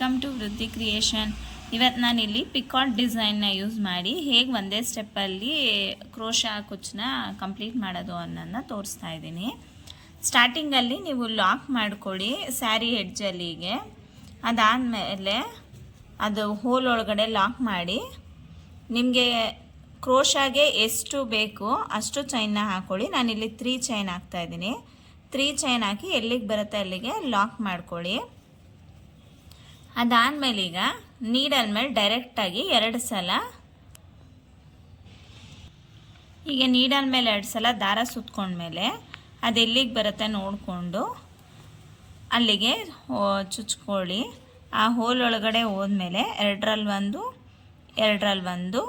Welcome to ವೃದ್ಧಿ creation. ಇವತ್ತು ನಾನು ಇಲ್ಲಿ ಪಿಕಾಟ್ ಡಿಸೈನ್ನ ಯೂಸ್ ಮಾಡಿ ಹೇಗೆ ಒಂದೇ ಸ್ಟೆಪ್ಪಲ್ಲಿ ಕ್ರೋಶಾ ಕುಚ್ಚನ್ನ ಕಂಪ್ಲೀಟ್ ಮಾಡೋದು ಅನ್ನೋದನ್ನ ತೋರಿಸ್ತಾ ಇದ್ದೀನಿ. ಸ್ಟಾರ್ಟಿಂಗಲ್ಲಿ ನೀವು ಲಾಕ್ ಮಾಡ್ಕೊಳ್ಳಿ ಸ್ಯಾರಿ ಎಡ್ಜಲ್ಲಿಗೆ. ಅದಾದಮೇಲೆ ಅದು ಹೋಲ್ ಒಳಗಡೆ ಲಾಕ್ ಮಾಡಿ ನಿಮಗೆ ಕ್ರೋಶಾಗೆ ಎಷ್ಟು ಬೇಕು ಅಷ್ಟು ಚೈನ್ನ ಹಾಕ್ಕೊಳ್ಳಿ. ನಾನಿಲ್ಲಿ 3 ಚೈನ್ ಹಾಕ್ತಾಯಿದ್ದೀನಿ. 3 ಚೈನ್ ಹಾಕಿ ಎಲ್ಲಿಗೆ ಬರುತ್ತೆ ಅಲ್ಲಿಗೆ ಲಾಕ್ ಮಾಡ್ಕೊಳ್ಳಿ. ಅದಾದಮೇಲೆ ಈಗ ನೀಡಲ್ ಮೇಲೆ ಡೈರೆಕ್ಟಾಗಿ 2 ಸಲ ಈಗ ನೀಡಲ್ ಮೇಲೆ 2 ಸಲ ದಾರ ಸುತ್ಕೊಂಡ್ಮೇಲೆ ಅದು ಎಲ್ಲಿಗೆ ಬರುತ್ತೆ ನೋಡಿಕೊಂಡು ಅಲ್ಲಿಗೆ ಚುಚ್ಕೊಳ್ಳಿ. ಆ ಹೋಲ್ ಒಳಗಡೆ ಹೋದ್ಮೇಲೆ 2ರಲ್ಲಿ 1 2ರಲ್ಲಿ 1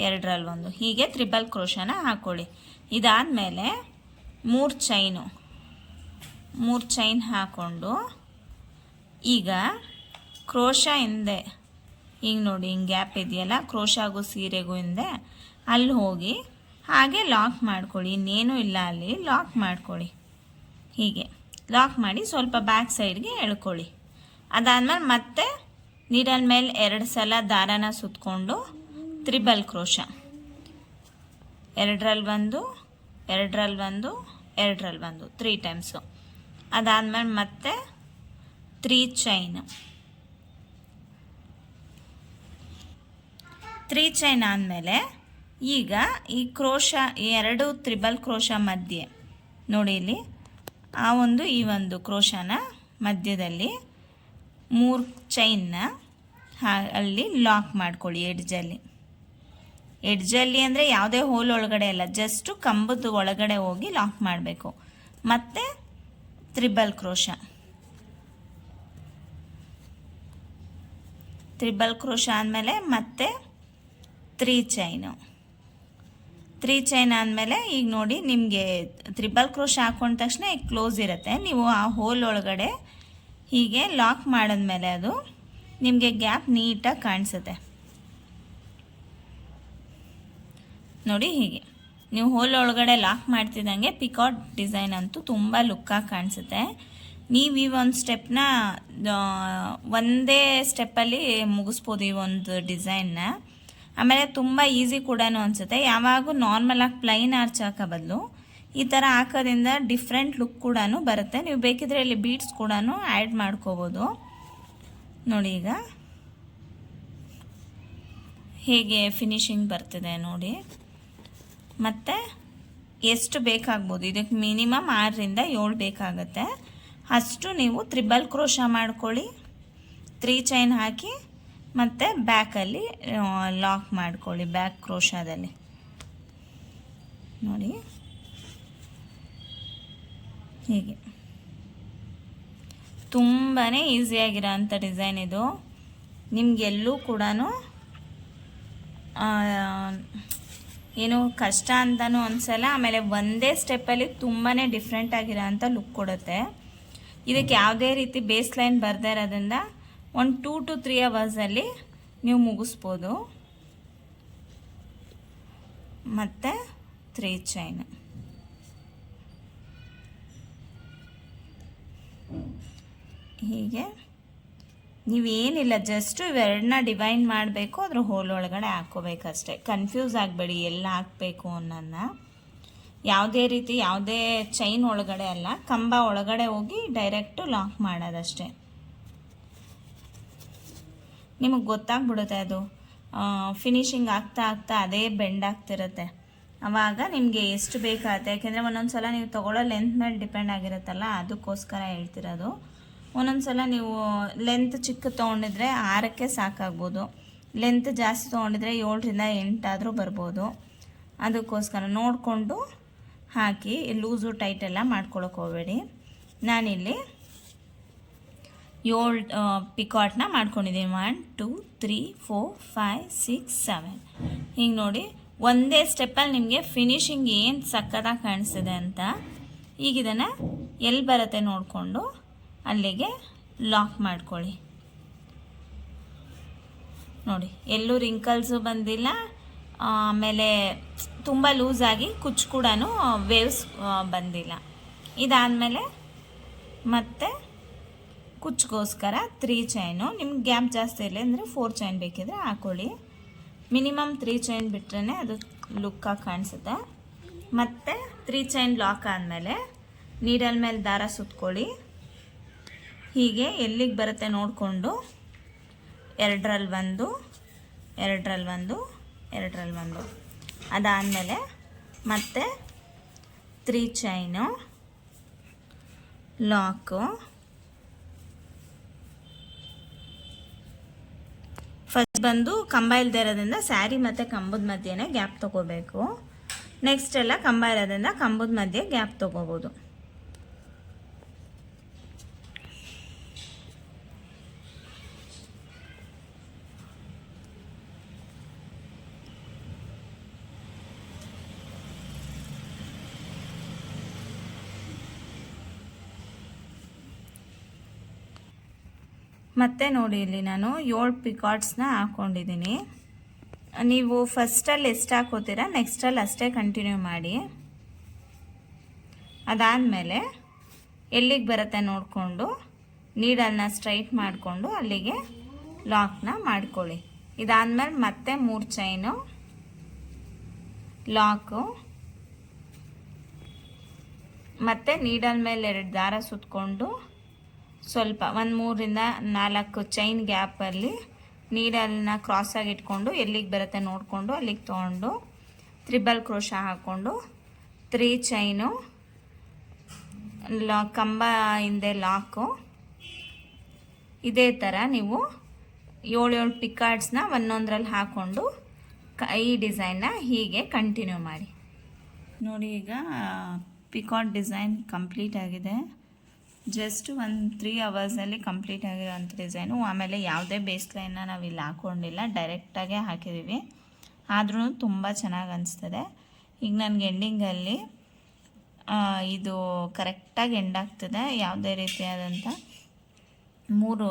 2ರಲ್ಲಿ 1 ಹೀಗೆ ತ್ರಿಬಲ್ ಕ್ರೋಶಾನ ಹಾಕ್ಕೊಳ್ಳಿ. ಇದಾದಮೇಲೆ 3 ಚೈನ್ ಹಾಕ್ಕೊಂಡು ಈಗ ಕ್ರೋಶಾ ಹಿಂದೆ ಈಗ ನೋಡಿ ಹಿಂಗೆ ಗ್ಯಾಪ್ ಇದೆಯಲ್ಲ ಕ್ರೋಶಾಗೂ ಸೀರೆಗೂ ಹಿಂದೆ ಅಲ್ಲಿ ಹೋಗಿ ಹಾಗೆ ಲಾಕ್ ಮಾಡ್ಕೊಳ್ಳಿ. ಇನ್ನೇನು ಇಲ್ಲ ಅಲ್ಲಿ ಲಾಕ್ ಮಾಡ್ಕೊಳ್ಳಿ. ಹೀಗೆ ಲಾಕ್ ಮಾಡಿ ಸ್ವಲ್ಪ ಬ್ಯಾಕ್ ಸೈಡ್ಗೆ ಎಳ್ಕೊಳ್ಳಿ. ಅದಾದಮೇಲೆ ಮತ್ತೆ ನೀಡಲ್ ಮೇಲೆ 2 ಸಲ ದಾರಾನ ಸುತ್ತಕೊಂಡು ತ್ರಿಬಲ್ ಕ್ರೋಶಾ 2ರಲ್ಲಿ 1 2ರಲ್ಲಿ 1 2ರಲ್ಲಿ 1 3 ಟೈಮ್ಸು. ಅದಾದಮೇಲೆ ಮತ್ತೆ 3 ಚೈನ್ ಆದಮೇಲೆ ಈಗ ಈ ಕ್ರೋಶಾ 2 ತ್ರಿಬಲ್ ಕ್ರೋಶಾ ಮಧ್ಯೆ ನೋಡಿ ಇಲ್ಲಿ ಆ ಒಂದು ಈ ಒಂದು ಕ್ರೋಶಾನ ಮಧ್ಯದಲ್ಲಿ 3 ಚೈನ್ನ ಅಲ್ಲಿ ಲಾಕ್ ಮಾಡ್ಕೊಳ್ಳಿ. ಎಡ್ಜಲ್ಲಿ ಅಂದರೆ ಯಾವುದೇ ಹೋಲ್ ಒಳಗಡೆ ಅಲ್ಲ, ಜಸ್ಟು ಕಂಬದ ಒಳಗಡೆ ಹೋಗಿ ಲಾಕ್ ಮಾಡಬೇಕು. ಮತ್ತು ತ್ರಿಬಲ್ ಕ್ರೋಶಾ ಆದಮೇಲೆ ಮತ್ತೆ 3 ಚೈನ್ ಆದಮೇಲೆ ಈಗ ನೋಡಿ ನಿಮಗೆ ತ್ರಿಬಲ್ ಕ್ರೋಶಾ ಹಾಕೊಂಡ ತಕ್ಷಣ ಈಗ ಕ್ಲೋಸ್ ಇರುತ್ತೆ. ನೀವು ಆ ಹೋಲ್ ಒಳಗಡೆ ಹೀಗೆ ಲಾಕ್ ಮಾಡಿದ್ಮೇಲೆ ಅದು ನಿಮಗೆ ಗ್ಯಾಪ್ ನೀಟಾಗಿ ಕಾಣಿಸುತ್ತೆ ನೋಡಿ. ಹೀಗೆ ನೀವು ಹೋಲ್ ಒಳಗಡೆ ಲಾಕ್ ಮಾಡ್ತಿದ್ದಂಗೆ ಪಿಕಾಟ್ ಡಿಸೈನ್ ಅಂತೂ ತುಂಬ ಲುಕ್ಕಾಗಿ ಕಾಣಿಸುತ್ತೆ. ನೀವು ಈ ಒಂದು ಸ್ಟೆಪ್ನ ಒಂದೇ ಸ್ಟೆಪ್ಪಲ್ಲಿ ಮುಗಿಸ್ಬೋದು ಈ ಒಂದು ಡಿಸೈನ್ನ. ಆಮೇಲೆ ತುಂಬ ಈಸಿ ಕೂಡ ಅನಿಸುತ್ತೆ. ಯಾವಾಗೂ ನಾರ್ಮಲಾಗಿ ಪ್ಲೈನ್ ಆರ್ಚ್ ಹಾಕೋ ಬದಲು ಈ ಥರ ಹಾಕೋದ್ರಿಂದ ಡಿಫ್ರೆಂಟ್ ಲುಕ್ ಕೂಡ ಬರುತ್ತೆ. ನೀವು ಬೇಕಿದ್ರೆ ಇಲ್ಲಿ ಬೀಡ್ಸ್ ಕೂಡ ಆ್ಯಡ್ ಮಾಡ್ಕೋಬೋದು ನೋಡಿ. ಈಗ ಹೇಗೆ ಫಿನಿಶಿಂಗ್ ಬರ್ತಿದೆ ನೋಡಿ. ಮತ್ತು ಎಷ್ಟು ಬೇಕಾಗ್ಬೋದು, ಇದಕ್ಕೆ ಮಿನಿಮಮ್ 6ರಿಂದ 7 ಬೇಕಾಗುತ್ತೆ. ಅಷ್ಟು ನೀವು ತ್ರಿಬಲ್ ಕ್ರೋಶಾ ಮಾಡ್ಕೊಳ್ಳಿ, 3 ಚೈನ್ ಹಾಕಿ ಮತ್ತು ಬ್ಯಾಕಲ್ಲಿ ಲಾಕ್ ಮಾಡ್ಕೊಳ್ಳಿ ಬ್ಯಾಕ್ ಕ್ರೋಶಾದಲ್ಲಿ ನೋಡಿ. ಹೀಗೆ ತುಂಬಾ ಈಸಿಯಾಗಿರೋ ಅಂಥ ಡಿಸೈನ್ ಇದು. ನಿಮಗೆಲ್ಲೂ ಕೂಡ ಏನು ಕಷ್ಟ ಅಂತಲೂ ಅನಿಸಲ್ಲ. ಆಮೇಲೆ ಒಂದೇ ಸ್ಟೆಪ್ಪಲ್ಲಿ ತುಂಬಾ ಡಿಫ್ರೆಂಟ್ ಆಗಿರೋ ಅಂಥ ಲುಕ್ ಕೊಡುತ್ತೆ. ಇದಕ್ಕೆ ಯಾವುದೇ ರೀತಿ ಬೇಸ್ ಲೈನ್ ಬರದೇ ಇರೋದ್ರಿಂದ ಒಂದು 2 to 3 ಅವರ್ಸಲ್ಲಿ ನೀವು ಮುಗಿಸ್ಬೋದು. ಮತ್ತು 3 ಚೈನ್ ಹೀಗೆ ನೀವೇನಿಲ್ಲ, ಜಸ್ಟು ಇವೆರಡನ್ನ ಡಿವೈಡ್ ಮಾಡಬೇಕು, ಅದ್ರ ಹೋಲ್ ಒಳಗಡೆ ಹಾಕ್ಕೋಬೇಕಷ್ಟೆ. ಕನ್ಫ್ಯೂಸ್ ಆಗಬೇಡಿ ಎಲ್ಲ ಹಾಕಬೇಕು ಅನ್ನೋದನ್ನ. ಯಾವುದೇ ರೀತಿ ಯಾವುದೇ ಚೈನ್ ಒಳಗಡೆ ಅಲ್ಲ, ಕಂಬ ಒಳಗಡೆ ಹೋಗಿ ಡೈರೆಕ್ಟು ಲಾಕ್ ಮಾಡೋದಷ್ಟೇ. ನಿಮಗೆ ಗೊತ್ತಾಗ್ಬಿಡುತ್ತೆ ಅದು ಫಿನಿಶಿಂಗ್ ಆಗ್ತಾ ಅದೇ ಬೆಂಡ್ ಆಗ್ತಿರುತ್ತೆ. ಆವಾಗ ನಿಮಗೆ ಎಷ್ಟು ಬೇಕಾಗುತ್ತೆ. ಯಾಕೆಂದರೆ ಒಂದೊಂದು ಸಲ ನೀವು ತೊಗೊಳ್ಳೋ ಲೆಂತ್ ಮೇಲೆ ಡಿಪೆಂಡ್ ಆಗಿರುತ್ತಲ್ಲ, ಅದಕ್ಕೋಸ್ಕರ ಹೇಳ್ತಿರೋದು. ಒಂದೊಂದು ಸಲ ನೀವು ಲೆಂತ್ ಚಿಕ್ಕ ತೊಗೊಂಡಿದ್ರೆ 6ಕ್ಕೆ ಸಾಕಾಗ್ಬೋದು, ಲೆಂತ್ ಜಾಸ್ತಿ ತೊಗೊಂಡಿದ್ರೆ 7ರಿಂದ 8 ಆದರೂ ಬರ್ಬೋದು. ಅದಕ್ಕೋಸ್ಕರ ನೋಡಿಕೊಂಡು ಹಾಕಿ, ಲೂಸು ಟೈಟೆಲ್ಲ ಮಾಡ್ಕೊಳಕ್ಕೆ ಹೋಗಬೇಡಿ. ನಾನಿಲ್ಲಿ 7 ಪಿಕಾಟ್ನ ಮಾಡ್ಕೊಂಡಿದ್ದೀನಿ. 1 2 3 4 5 6 7 ಹಿಂಗೆ ನೋಡಿ. ಒಂದೇ ಸ್ಟೆಪ್ಪಲ್ಲಿ ನಿಮಗೆ ಫಿನಿಶಿಂಗ್ ಏನು ಸಕ್ಕತ್ತಾಗಿ ಕಾಣಿಸ್ತಿದೆ ಅಂತ. ಈಗ ಇದನ್ನು ಎಲ್ಲಿ ಬರುತ್ತೆ ನೋಡಿಕೊಂಡು ಅಲ್ಲಿಗೆ ಲಾಕ್ ಮಾಡ್ಕೊಳ್ಳಿ ನೋಡಿ. ಎಲ್ಲೂ ರಿಂಕಲ್ಸು ಬಂದಿಲ್ಲ, ಆಮೇಲೆ ತುಂಬ ಲೂಸಾಗಿ ಕುಚ್ಚು ಕೂಡ ವೇವ್ಸ್ ಬಂದಿಲ್ಲ. ಇದಾದಮೇಲೆ ಮತ್ತೆ ಕುಚ್ಗೋಸ್ಕರ 3 ಚೈನು. ನಿಮ್ಗೆ ಗ್ಯಾಪ್ ಜಾಸ್ತಿ ಇರಲಿ ಅಂದರೆ 4 ಚೈನ್ ಬೇಕಿದ್ರೆ ಹಾಕೊಳ್ಳಿ. ಮಿನಿಮಮ್ 3 ಚೈನ್ ಬಿಟ್ರೇ ಅದು ಲುಕ್ಕಾಗಿ ಕಾಣಿಸುತ್ತೆ. ಮತ್ತು 3 ಚೈನ್ ಲಾಕ್ ಆದಮೇಲೆ ನೀಡಲ್ ಮೇಲೆ ದಾರ ಸುತ್ಕೊಳ್ಳಿ. ಹೀಗೆ ಎಲ್ಲಿಗೆ ಬರುತ್ತೆ ನೋಡಿಕೊಂಡು 2ರಲ್ಲಿ 1, 2ರಲ್ಲಿ 1, 2ರಲ್ಲಿ 1. ಅದಾದಮೇಲೆ ಮತ್ತೆ 3 ಚೈನು ಲಾಕು. ಫಸ್ಟ್ ಬಂದು ಕಂಬ ಇಲ್ಲದೆ ಇರೋದ್ರಿಂದ ಸ್ಯಾರಿ ಮತ್ತು ಕಂಬದ ಮಧ್ಯೆನೇ ಗ್ಯಾಪ್ ತೊಗೋಬೇಕು. ನೆಕ್ಸ್ಟ್ ಎಲ್ಲ ಕಂಬ ಇರೋದ್ರಿಂದ ಕಂಬದ ಮಧ್ಯೆ ಗ್ಯಾಪ್ ತೊಗೋಬೋದು. ಮತ್ತು ನೋಡಿ ಇಲ್ಲಿ ನಾನು 7 ಪಿಕಾಟ್ಸ್ನ ಹಾಕ್ಕೊಂಡಿದ್ದೀನಿ. ನೀವು ಫಸ್ಟಲ್ಲಿ ಎಷ್ಟು ಹಾಕೋತೀರ ನೆಕ್ಸ್ಟಲ್ಲಿ ಅಷ್ಟೇ ಕಂಟಿನ್ಯೂ ಮಾಡಿ. ಅದಾದಮೇಲೆ ಎಲ್ಲಿಗೆ ಬರುತ್ತೆ ನೋಡಿಕೊಂಡು ನೀಡಲ್ನ ಸ್ಟ್ರೈಟ್ ಮಾಡಿಕೊಂಡು ಅಲ್ಲಿಗೆ ಲಾಕ್ನ ಮಾಡ್ಕೊಳ್ಳಿ. ಇದಾದಮೇಲೆ ಮತ್ತೆ 3 ಚೈನು ಲಾಕು, ಮತ್ತು ನೀಡಲ್ ಮೇಲೆ 2 ದಾರ ಸುತ್ತಕೊಂಡು ಸ್ವಲ್ಪ 1 3 4 ಚೈನ್ ಗ್ಯಾಪಲ್ಲಿ ನೀಡಲ್ನ ಕ್ರಾಸಾಗಿ ಇಟ್ಕೊಂಡು ಎಲ್ಲಿಗೆ ಬರುತ್ತೆ ನೋಡಿಕೊಂಡು ಅಲ್ಲಿಗೆ ತೊಗೊಂಡು ತ್ರಿಬಲ್ ಕ್ರೋಶ ಹಾಕ್ಕೊಂಡು 3 ಚೈನು ಕಂಬ ಹಿಂದೆ ಲಾಕು. ಇದೇ ಥರ ನೀವು 7 ಪಿಕಾಟ್ಸ್ನ ಒಂದೊಂದರಲ್ಲಿ ಹಾಕ್ಕೊಂಡು ಈ ಡಿಸೈನ್ನ ಹೀಗೆ ಕಂಟಿನ್ಯೂ ಮಾಡಿ. ನೋಡಿ, ಈಗ ಪಿಕಾಟ್ ಡಿಸೈನ್ ಕಂಪ್ಲೀಟ್ ಆಗಿದೆ. ಜಸ್ಟ್ 3 ಅವರ್ಸಲ್ಲಿ ಕಂಪ್ಲೀಟ್ ಆಗಿರೋಂಥ ಡಿಸೈನು. ಆಮೇಲೆ ಯಾವುದೇ ಬೇಸ್ ಲೈನ್ನ ನಾವಿಲ್ಲಿ ಹಾಕ್ಕೊಂಡಿಲ್ಲ, ಡೈರೆಕ್ಟಾಗೇ ಹಾಕಿದ್ದೀವಿ. ಆದ್ರೂ ತುಂಬ ಚೆನ್ನಾಗಿ ಅನಿಸ್ತದೆ. ಈಗ ನನಗೆ ಎಂಡಿಂಗಲ್ಲಿ ಇದು ಕರೆಕ್ಟಾಗಿ ಎಂಡ್ ಆಗ್ತದೆ. ಯಾವುದೇ ರೀತಿಯಾದಂಥ 3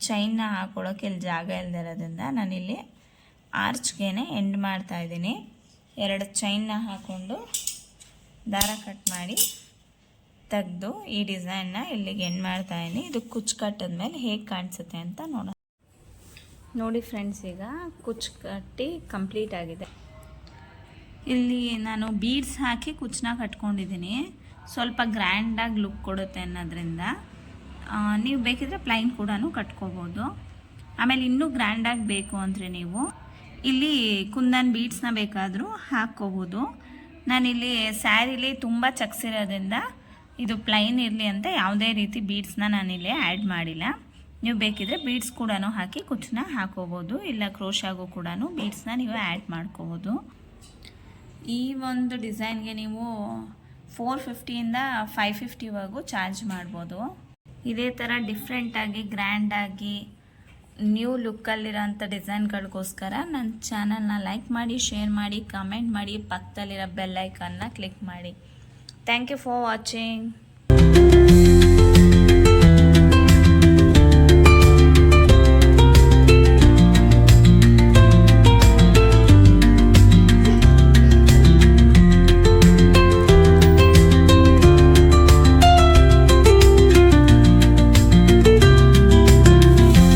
ಚೈನ್ನ ಹಾಕ್ಕೊಳ್ಳೋಕೆ ಇಲ್ಲಿ ಜಾಗ ಇಲ್ದಿರೋದ್ರಿಂದ ನಾನಿಲ್ಲಿ ಆರ್ಚ್ಗೇನೆ ಎಂಡ್ ಮಾಡ್ತಾಯಿದ್ದೀನಿ. 2 ಚೈನ್ನ ಹಾಕ್ಕೊಂಡು ದಾರ ಕಟ್ ಮಾಡಿ ತೆಗೆದು ಈ ಡಿಸೈನ್ನ ಇಲ್ಲಿಗೆ ಎಂಡ್ ಮಾಡ್ತಾಯಿದ್ದೀನಿ. ಇದು ಕುಚ್ಚು ಕಟ್ಟಿದ್ಮೇಲೆ ಹೇಗೆ ಕಾಣಿಸುತ್ತೆ ಅಂತ ನೋಡೋಣ. ನೋಡಿ ಫ್ರೆಂಡ್ಸ್, ಈಗ ಕುಚ್ಚು ಕಟ್ಟಿ ಕಂಪ್ಲೀಟ್ ಆಗಿದೆ. ಇಲ್ಲಿ ನಾನು ಬೀಡ್ಸ್ ಹಾಕಿ ಕುಚ್ಚನ್ನ ಕಟ್ಕೊಂಡಿದ್ದೀನಿ. ಸ್ವಲ್ಪ ಗ್ರ್ಯಾಂಡಾಗಿ ಲುಕ್ ಕೊಡುತ್ತೆ ಅನ್ನೋದ್ರಿಂದ ನೀವು ಬೇಕಿದ್ರೆ ಪ್ಲೈನ್ ಕೂಡ ಕಟ್ಕೋಬೋದು. ಆಮೇಲೆ ಇನ್ನೂ ಗ್ರ್ಯಾಂಡಾಗಿ ಬೇಕು ಅಂದರೆ ನೀವು ಇಲ್ಲಿ ಕುಂದನ್ ಬೀಡ್ಸ್ನ ಬೇಕಾದರೂ ಹಾಕ್ಕೋಬೋದು. ನಾನಿಲ್ಲಿ ಸ್ಯಾರಿಲಿ ತುಂಬ ಚಕ್ಸಿರೋದ್ರಿಂದ ಇದು ಪ್ಲೈನ್ ಇರಲಿ ಅಂತ ಯಾವುದೇ ರೀತಿ ಬೀಡ್ಸ್ನ ನಾನಿಲ್ಲಿ ಆ್ಯಡ್ ಮಾಡಿಲ್ಲ. ನೀವು ಬೇಕಿದ್ರೆ ಬೀಡ್ಸ್ ಕೂಡ ಹಾಕಿ ಕುಚ್ಚನ್ನ ಹಾಕೋಬೋದು, ಇಲ್ಲ ಕ್ರೋಶಾಗೂ ಕೂಡ ಬೀಡ್ಸ್ನ ನೀವು ಆ್ಯಡ್ ಮಾಡ್ಕೋಬೋದು. ಈ ಒಂದು ಡಿಸೈನ್ಗೆ ನೀವು 450ಇಂದ 550ವರೆಗೂ ಚಾರ್ಜ್ ಮಾಡ್ಬೋದು. ಇದೇ ಥರ ಡಿಫ್ರೆಂಟಾಗಿ ಗ್ರ್ಯಾಂಡಾಗಿ ನ್ಯೂ ಲುಕ್ಕಲ್ಲಿರೋಂಥ ಡಿಸೈನ್ಗಳಿಗೋಸ್ಕರ ನನ್ನ ಚಾನಲ್ನ ಲೈಕ್ ಮಾಡಿ, ಶೇರ್ ಮಾಡಿ, ಕಮೆಂಟ್ ಮಾಡಿ, ಪಕ್ಕದಲ್ಲಿರೋ ಬೆಲ್ ಐಕನ್ನ ಕ್ಲಿಕ್ ಮಾಡಿ. Thank you for watching.